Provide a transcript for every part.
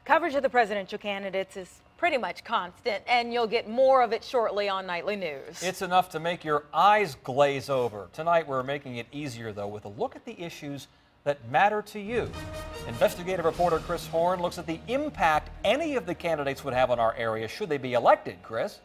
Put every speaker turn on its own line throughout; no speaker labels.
Coverage of the presidential candidates is pretty much constant, and you'll get more of it shortly on Nightly News.
It's enough to make your eyes glaze over. Tonight, we're making it easier, though, with a look at the issues that matter to you. Investigative reporter Chris Horne looks at the impact any of the candidates would have on our area should they be elected. Chris?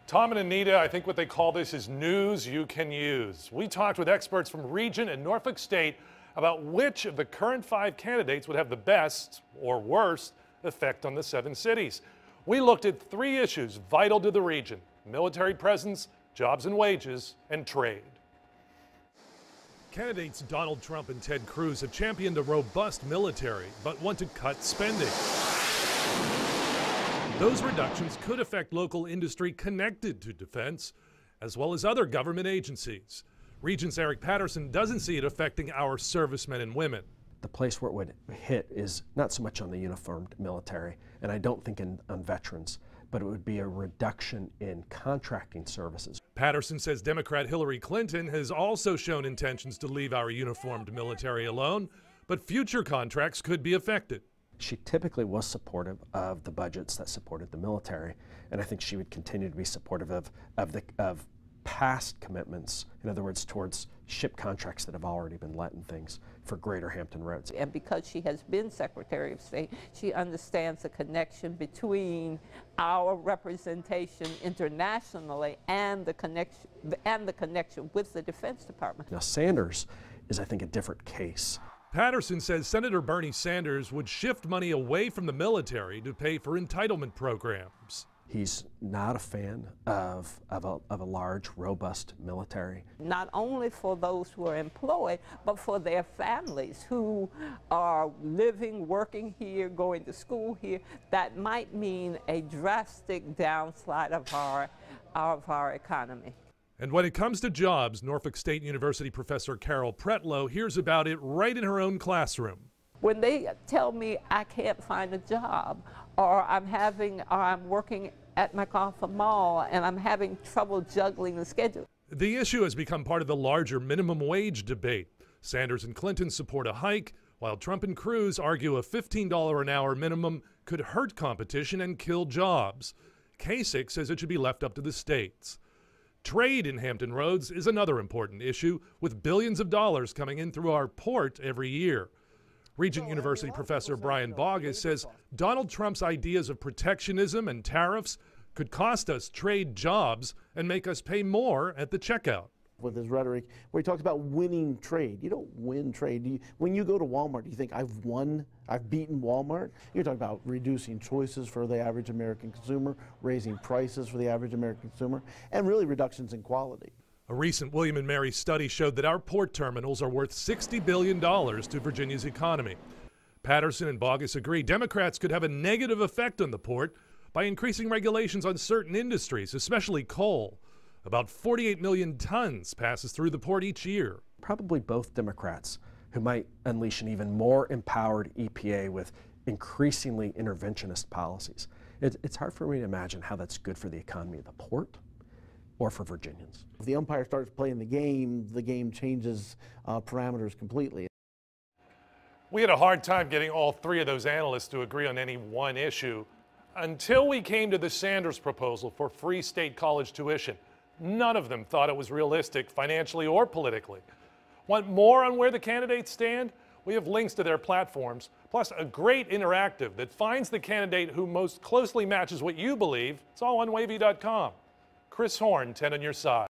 Tom and Anita, I think what they call this is news you can use. We talked with experts from Region and Norfolk State about which of the current 5 candidates would have the best or worst effect on the 7 cities. We looked at 3 issues vital to the region: military presence, jobs and wages, and trade. Candidates Donald Trump and Ted Cruz have championed a robust military, but want to cut spending. Those reductions could affect local industry connected to defense, as well as other government agencies. Regent's Eric Patterson doesn't see it affecting our servicemen and women.
The place where it would hit is not so much on the uniformed military, and I don't think on veterans, but it would be a reduction in contracting services.
Patterson says Democrat Hillary Clinton has also shown intentions to leave our uniformed military alone, but future contracts could be affected.
She typically was supportive of the budgets that supported the military, and I think she would continue to be supportive of past commitments, in other words, towards ship contracts that have already been let and things for Greater Hampton roads.
And because she has been Secretary of State, she understands the connection between our representation internationally and the connection with the Defense Department.
Now, Sanders is, I think, a different case.
Patterson says Senator Bernie Sanders would shift money away from the military to pay for entitlement programs.
He's not a fan of a large, robust military.
Not only for those who are employed, but for their families who are living, working here, going to school here. That might mean a drastic downslide of our economy.
And when it comes to jobs, Norfolk State University professor Carol Pretlow hears about it right in her own classroom.
When they tell me I can't find a job, or I'm working at MacArthur Mall and I'm having trouble juggling the schedule.
The issue has become part of the larger minimum wage debate. Sanders and Clinton support a hike, while Trump and Cruz argue a $15 an hour minimum could hurt competition and kill jobs. Kasich says it should be left up to the states. Trade in Hampton Roads is another important issue, with billions of dollars coming in through our port every year. Regent University professor Brian Boggess says Donald Trump's ideas of protectionism and tariffs could cost us trade jobs and make us pay more at the checkout.
With his rhetoric, where he talks about winning trade. You don't win trade. When you go to Walmart, do you think I've beaten Walmart? You're talking about reducing choices for the average American consumer, raising prices for the average American consumer, and really reductions in quality.
A recent William & Mary study showed that our port terminals are worth $60 billion to Virginia's economy. Patterson and Boggess agree Democrats could have a negative effect on the port by increasing regulations on certain industries, especially coal. About 48 million tons passes through the port each year.
Probably both Democrats, who might unleash an even more empowered EPA with increasingly interventionist policies. It's hard for me to imagine how that's good for the economy of the port or for Virginians.
If the umpire starts playing the game changes parameters completely.
We had a hard time getting all 3 of those analysts to agree on any one issue until we came to the Sanders proposal for free state college tuition. None of them thought it was realistic financially or politically. Want more on where the candidates stand? We have links to their platforms, plus a great interactive that finds the candidate who most closely matches what you believe. It's all on WAVY.com. Chris Horne, 10 on your side.